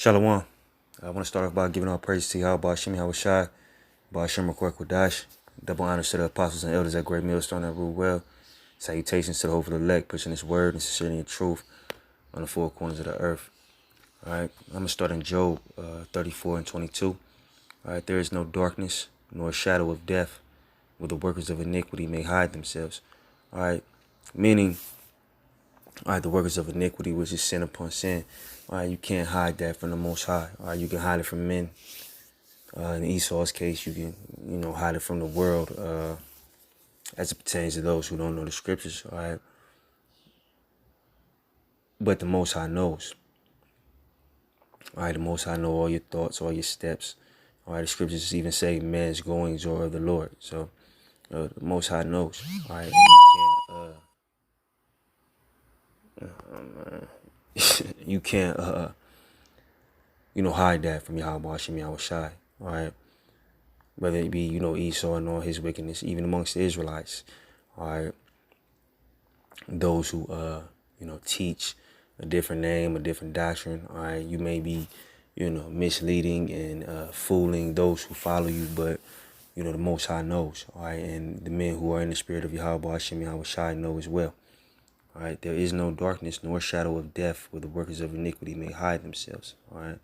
Shalom. I want to start off by giving all praise to Yahweh Shemi Hawashai, Ba'ashem Kodash. Double honors to the apostles and elders at Great Millstone that rule well. Salutations to the hope of the elect, pushing His word and sincerity and truth on the four corners of the earth. All right, I'm going to start in Job 34 and 22. All right, there is no darkness nor shadow of death where the workers of iniquity may hide themselves. All right, meaning, all right, the workers of iniquity, which is sin upon sin. All right, you can't hide that from the Most High. All right, you can hide it from men. In Esau's case, you can, hide it from the world as it pertains to those who don't know the scriptures. All right, but the Most High knows. All right, the Most High know all your thoughts, all your steps. All right, the scriptures even say man's goings are of the Lord. So the Most High knows. All right, you can't hide that from Yahweh Shem Yahweh Shai. All right, whether it be Esau and all his wickedness, even amongst the Israelites. All right, those who teach a different name, a different doctrine. All right, you may be misleading and fooling those who follow you, but the Most High knows. All right, and the men who are in the spirit of Yahweh Hashem Yahweh Shai know as well. All right, there is no darkness nor shadow of death where the workers of iniquity may hide themselves. All right,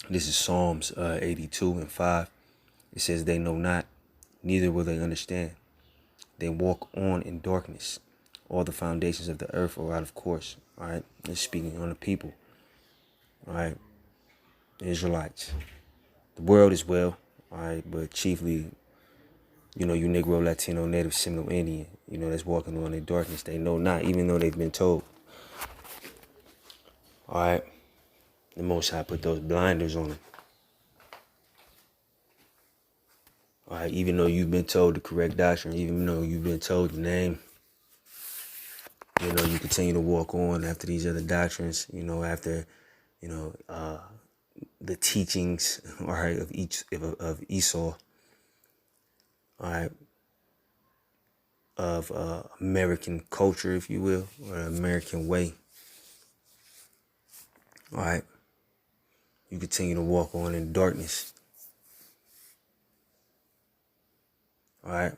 this is Psalms 82 and 5. It says, "They know not, neither will they understand. They walk on in darkness. All the foundations of the earth are out of course." All right, it's speaking on the people. All right, the Israelites, the world as well. All right, but chiefly, you Negro, Latino, Native, Seminole, Indian, that's walking on in darkness. They know not, even though they've been told. All right, the Most High put those blinders on them. All right, even though you've been told the correct doctrine, even though you've been told the name, you continue to walk on after these other doctrines, after, the teachings, all right, of Esau, all right, of American culture, if you will, or American way. All right, you continue to walk on in darkness. All right,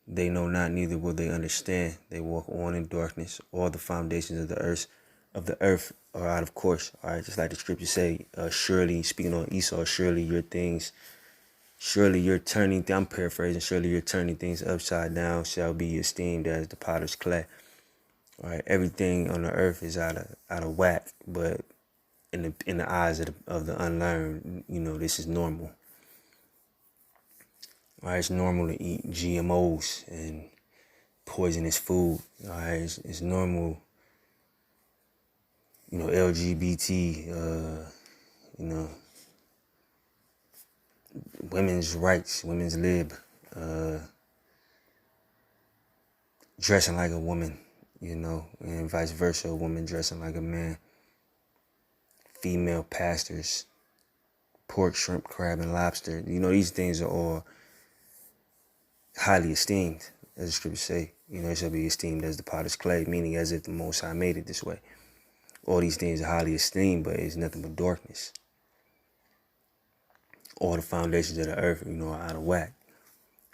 they know not, neither will they understand. They walk on in darkness. All the foundations of the earth are out of course. All right, just like the scriptures say, surely, speaking on Esau, surely you're turning, I'm paraphrasing, surely you're turning things upside down shall be esteemed as the potter's clay. All right, everything on the earth is out of whack, but in the eyes of the unlearned, this is normal. All right, it's normal to eat GMOs and poisonous food. All right, it's normal, LGBT, women's rights, women's lib, dressing like a woman, and vice versa, a woman dressing like a man, female pastors, pork, shrimp, crab, and lobster. These things are all highly esteemed, as the scriptures say. It shall be esteemed as the potter's clay, meaning as if the Most High made it this way. All these things are highly esteemed, but it's nothing but darkness. All the foundations of the earth, are out of whack.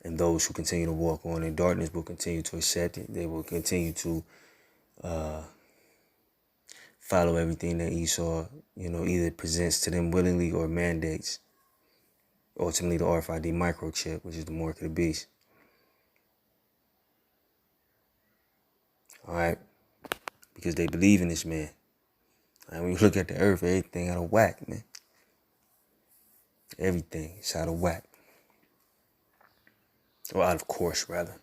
And those who continue to walk on in darkness will continue to accept it. They will continue to follow everything that Esau, either presents to them willingly or mandates. Ultimately, the RFID microchip, which is the mark of the beast. All right, because they believe in this man. And when you look at the earth, everything out of whack, man. Everything is out of whack. Or out of course, rather.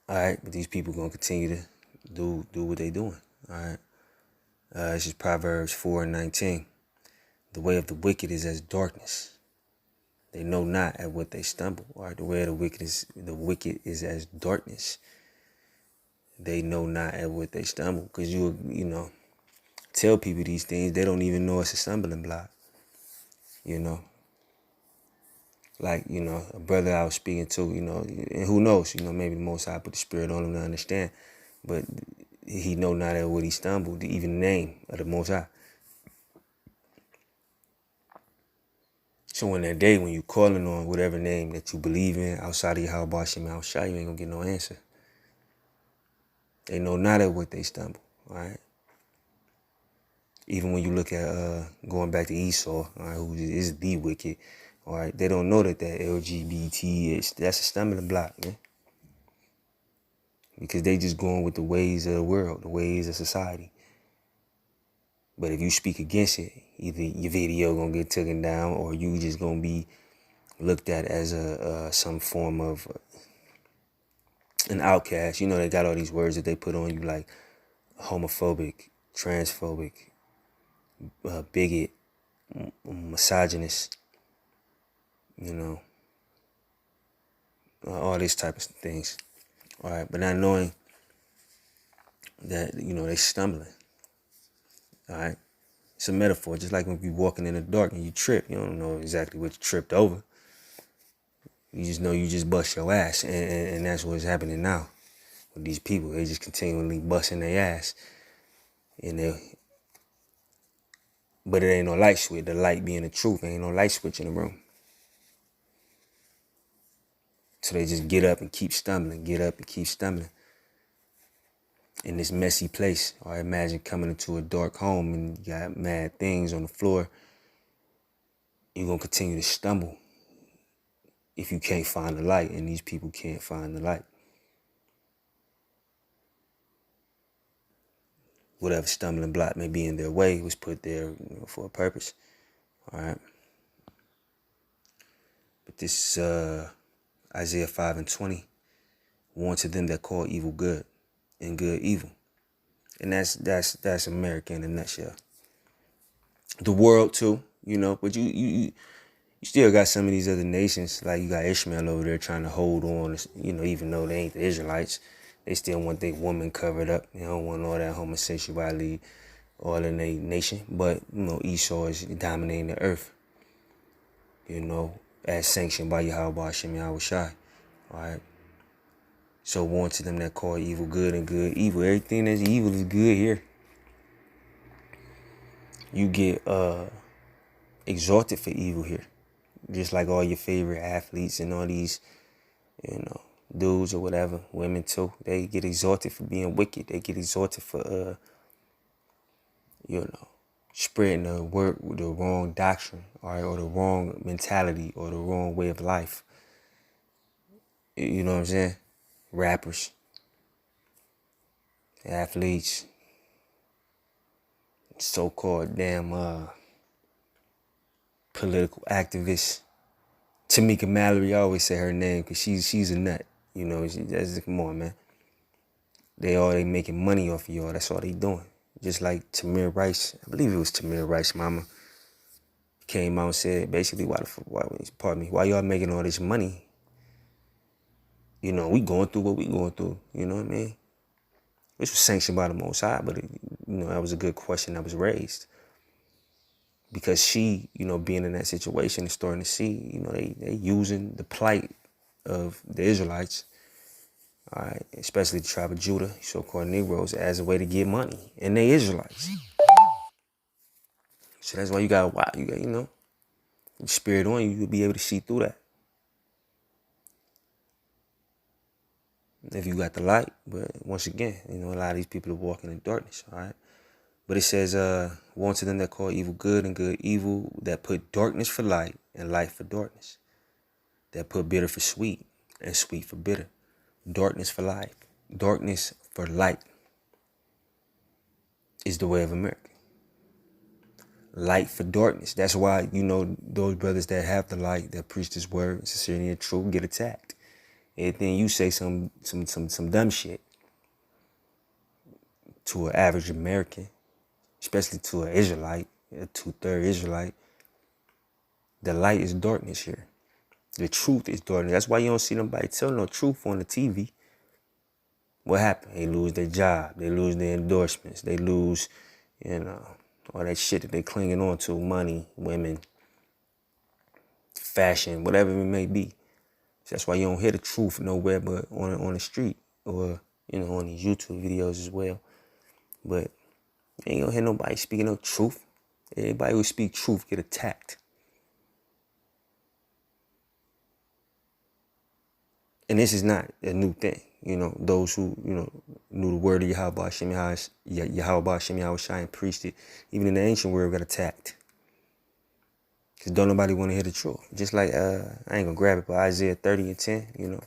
All right, but these people going to continue to do what they doing. All right. This is Proverbs 4:19. The way of the wicked is as darkness. They know not at what they stumble. All right, the way of the wicked is as darkness. They know not at what they stumble. Because you tell people these things, they don't even know it's a stumbling block. Like, a brother I was speaking to, and who knows, maybe the Most High put the spirit on him to understand. But he know not at what he stumbled, even the name of the Most High. So in that day, when you calling on whatever name that you believe in outside of Yahweh Shem Yahushua, you ain't gonna get no answer. They know not at what they stumble, all right? Even when you look at going back to Esau, all right, who is the wicked, all right, they don't know that LGBT that's a stumbling block, man. Because they just going with the ways of the world, the ways of society. But if you speak against it, either your video gonna get taken down, or you just gonna be looked at as some form of an outcast. They got all these words that they put on you, like homophobic, transphobic, bigot, misogynist, all these type of things. All right, but not knowing that, they stumbling. All right. It's a metaphor, just like when you walking in the dark and you trip. You don't know exactly what you tripped over. You just know you just bust your ass, and that's what's happening now with these people. They just continually busting their ass, but it ain't no light switch. The light being the truth, ain't no light switch in the room. So they just get up and keep stumbling, get up and keep stumbling in this messy place. Or imagine coming into a dark home and you got mad things on the floor. You're gonna continue to stumble if you can't find the light, and these people can't find the light. Whatever stumbling block may be in their way was put there for a purpose. All right. But this Isaiah 5:20, warn to them that call evil good and good evil. And that's America in a nutshell. The world too, but you still got some of these other nations, like you got Ishmael over there trying to hold on, even though they ain't the Israelites. They still want their woman covered up. They don't want all that homosexuality all in their nation. But, Esau is dominating the earth, as sanctioned by Yahweh Hashem Yahushai. All right. So warn to them that call evil good and good evil. Everything that's evil is good here. You get exalted for evil here. Just like all your favorite athletes and all these, dudes or whatever, women too. They get exalted for being wicked. They get exalted for, spreading the wrong doctrine, or the wrong mentality, or the wrong way of life. You know what I'm saying? Rappers, athletes, so-called damn political activists. Tamika Mallory, I always say her name because she's a nut. Come on, man. They making money off of y'all. That's all they doing. Just like Tamir Rice, I believe it was Tamir Rice, mama, came out and said basically, why y'all making all this money? We going through what we going through. You know what I mean? Which was sanctioned by the Most High, but that was a good question that was raised. Because she, being in that situation and starting to see, they using the plight of the Israelites, all right, especially the tribe of Judah, so-called Negroes, as a way to get money. And they Israelites. So that's why you got spirit on you, you'll be able to see through that. If you got the light. But once again, a lot of these people are walking in darkness, all right? But it says, warn to them that call evil good and good evil, that put darkness for light and light for darkness, that put bitter for sweet and sweet for bitter, darkness for light, darkness for light is the way of America. Light for darkness. That's why, those brothers that have the light, that preach this word, sincerity and truth, get attacked. Anything you say some dumb shit to an average American, especially to an Israelite, a 2/3 Israelite, the light is darkness here. The truth is darkness. That's why you don't see nobody tell no truth on the TV. What happened? They lose their job. They lose their endorsements. They lose, all that shit that they clinging on to, money, women, fashion, whatever it may be. So that's why you don't hear the truth nowhere but on the street or, on these YouTube videos as well. But you ain't gonna hear nobody speaking no truth. Everybody who speak truth get attacked. And this is not a new thing. Those who, knew the word of Yahweh Shem Shai and preached it, even in the ancient world, got attacked. Because don't nobody want to hear the truth. Just like, I ain't gonna grab it, but Isaiah 30 and 10,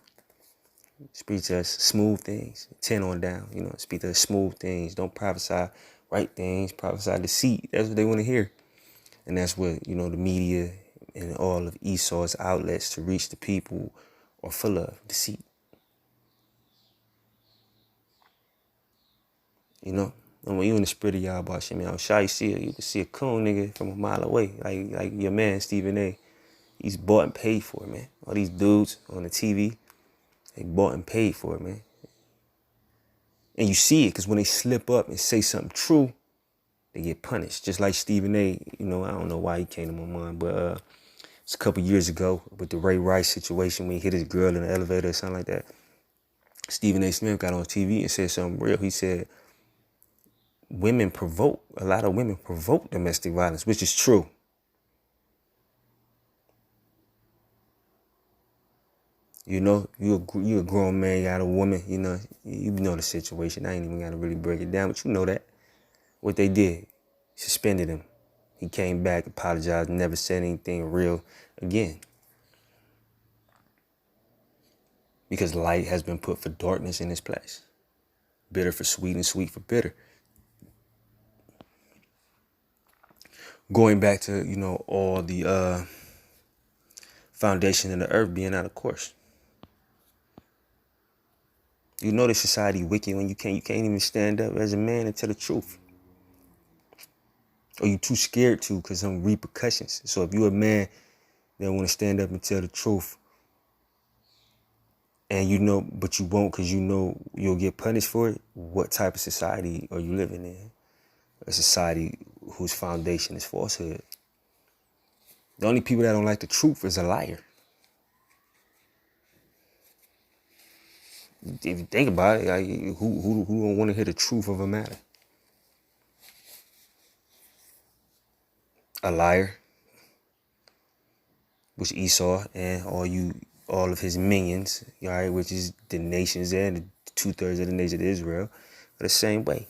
speak to us smooth things, 10 on down, speak to us smooth things. Don't prophesy right things, prophesy deceit. That's what they want to hear. And that's what, the media and all of Esau's outlets to reach the people are full of, deceit. And when you in the spirit of Yahweh Shem Shai, you can see a coon nigga from a mile away, like your man Stephen A. He's bought and paid for it, man. All these dudes on the TV, they bought and paid for it, man. And you see it because when they slip up and say something true, they get punished. Just like Stephen A. I don't know why he came to my mind, but it's a couple years ago with the Ray Rice situation when he hit his girl in the elevator or something like that. Stephen A. Smith got on TV and said something real. He said, a lot of women provoke domestic violence, which is true. You a grown man, you got a woman, you know the situation. I ain't even got to really break it down, but you know that. What they did, suspended him. He came back, apologized, never said anything real again. Because light has been put for darkness in its place. Bitter for sweet and sweet for bitter. Going back to, all the foundation of the earth being out of course. You know the society wicked when you can't even stand up as a man and tell the truth. Or you too scared to because of some repercussions. So if you're a man that want to stand up and tell the truth, and but you won't because you'll get punished for it, what type of society are you living in? A society whose foundation is falsehood. The only people that don't like the truth is a liar. If you think about it, like, who don't want to hear the truth of a matter? A liar, which Esau and all of his minions, all right, which is the nations there, and the 2/3 of the nation of Israel, are the same way.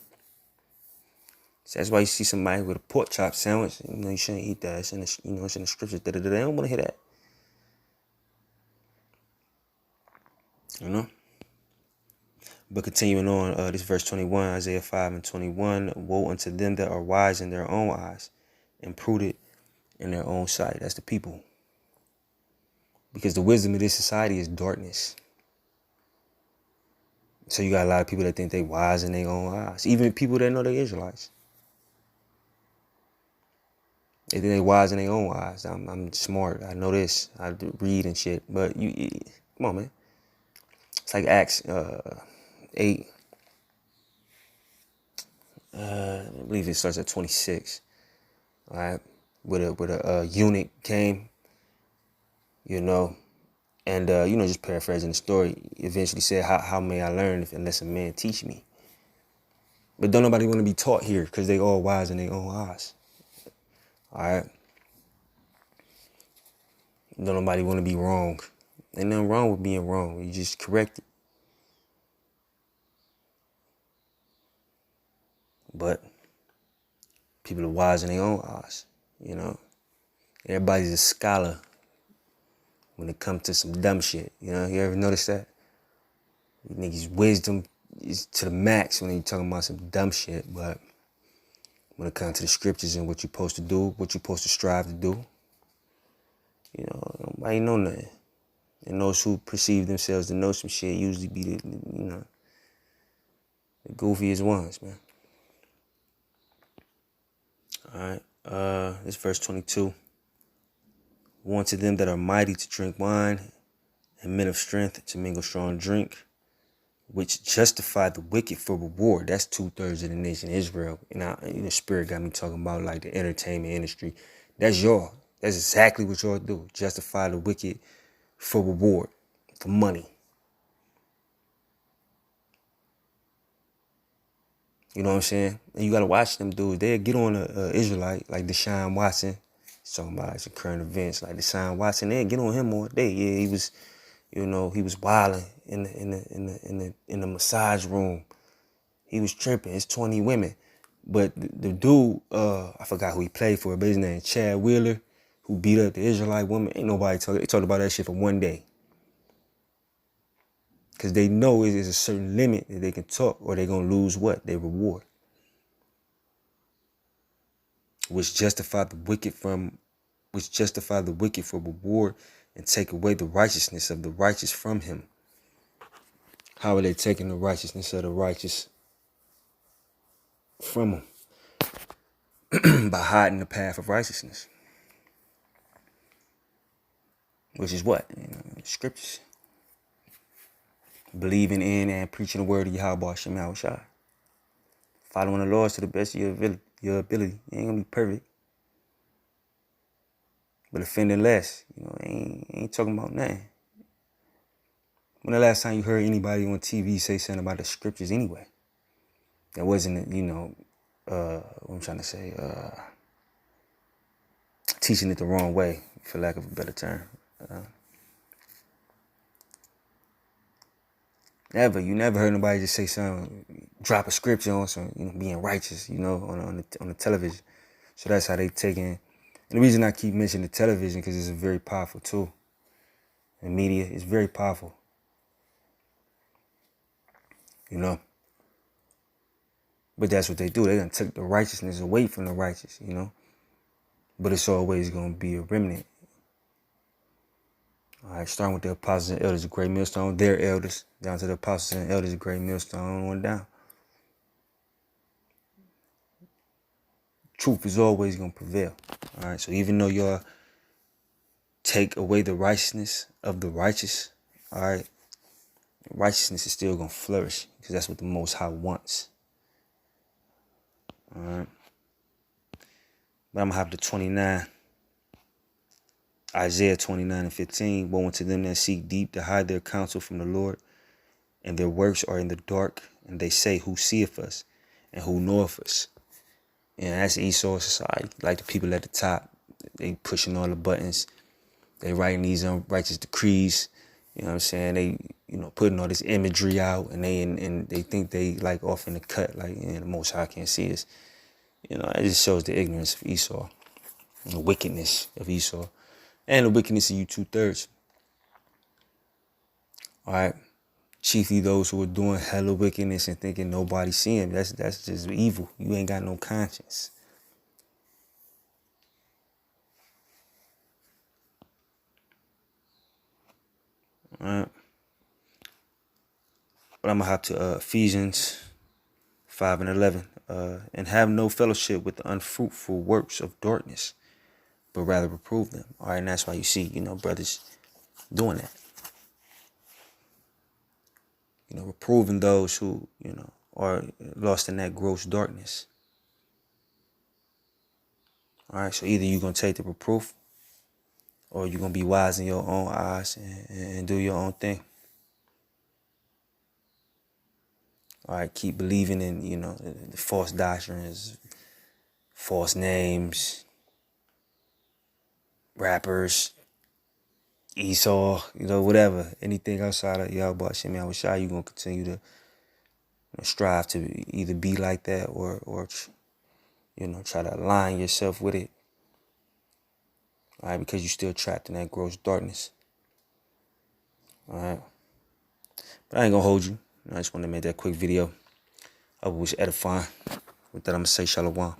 So that's why you see somebody with a pork chop sandwich, you shouldn't eat that. It's in the, it's in the scriptures. They don't want to hear that. But continuing on, this verse 21, Isaiah 5 and 21, woe unto them that are wise in their own eyes and prudent in their own sight. That's the people. Because the wisdom of this society is darkness. So you got a lot of people that think they wise in their own eyes. Even people that know they're Israelites. They think they wise in their own eyes. I'm smart. I know this. I read and shit. But come on, man. It's like Acts 8. I believe it starts at 26. All right, with a eunuch came, and just paraphrasing the story, eventually said, "How may I learn unless a man teach me?" But don't nobody want to be taught here because they all wise in their own eyes. All right, don't nobody want to be wrong. Ain't nothing wrong with being wrong. You just correct it. But people are wise in their own eyes, Everybody's a scholar when it comes to some dumb shit. You ever notice that? You niggas' wisdom is to the max when you're talking about some dumb shit, but when it comes to the scriptures and what you're supposed to do, what you're supposed to strive to do, nobody know nothing. And those who perceive themselves to know some shit usually be the goofiest ones, man. All right, this verse 22. Woe unto them that are mighty to drink wine, and men of strength to mingle strong drink, which justify the wicked for reward. That's 2/3 of the nation of Israel. And the spirit got me talking about like the entertainment industry. That's y'all. That's exactly what y'all do. Justify the wicked for reward, for money. You know what I'm saying? And you gotta watch them dudes. They'll get on a Israelite like Deshaun Watson. He's talking about like some current events like Deshaun Watson. They'll get on him all day. Yeah, he was, he was wilding in the massage room. He was tripping. It's 20 women. But the dude, I forgot who he played for, but his name Chad Wheeler, who beat up the Israelite woman. Ain't nobody talking. They talked about that shit for one day. Because they know there's a certain limit that they can talk or they're going to lose what? Their reward. Which justify the wicked for reward and take away the righteousness of the righteous from him. How are they taking the righteousness of the righteous from him? By hiding the path of righteousness. Which is what? Scriptures. Believing in and preaching the word of Yahweh Shem Yahushua. Following the laws to the best of your ability. You ain't gonna be perfect. But offending less. Ain't talking about nothing. When the last time you heard anybody on TV say something about the scriptures anyway? That wasn't, what I'm trying to say, teaching it the wrong way, for lack of a better term. You never heard nobody just say something, drop a scripture on some, being righteous, on the television. So that's how they take in. And the reason I keep mentioning the television, because it's a very powerful tool. And media is very powerful. But that's what they do. They're going to take the righteousness away from the righteous, But it's always going to be a remnant. All right, starting with the apostles and elders of Great Millstone, their elders, down to the apostles and elders of Great Millstone, on down. Truth is always going to prevail. All right, so even though y'all take away the righteousness of the righteous, all right, righteousness is still going to flourish because that's what the Most High wants. All right. But I'm going to have the 29. Isaiah 29:15. Woe unto them that seek deep to hide their counsel from the Lord, and their works are in the dark, and they say, who seeth us, and who knoweth us? And that's Esau's society. Like the people at the top, they pushing all the buttons. They writing these unrighteous decrees. You know what I'm saying? They, putting all this imagery out, and they think they like off in the cut, like, the Most High can't see us. It just shows the ignorance of Esau, and the wickedness of Esau, and the wickedness of you 2/3. All right. Chiefly those who are doing hella wickedness and thinking nobody see him. That's just evil. You ain't got no conscience. All right. But I'm going to hop to Ephesians 5:11. And have no fellowship with the unfruitful works of darkness, but rather reprove them. All right, and that's why you see, brothers doing that. Reproving those who, are lost in that gross darkness. All right, so either you're going to take the reproof or you're going to be wise in your own eyes and do your own thing. All right, keep believing in, the false doctrines, false names, rappers, Esau, whatever. Anything outside of Yahweh Shem Yahushua, you're going to continue to strive to either be like that or try to align yourself with it. All right, because you're still trapped in that gross darkness. All right. But I ain't going to hold you. I just wanted to make that quick video. I hope it was edifying. With that, I'm going to say shalom.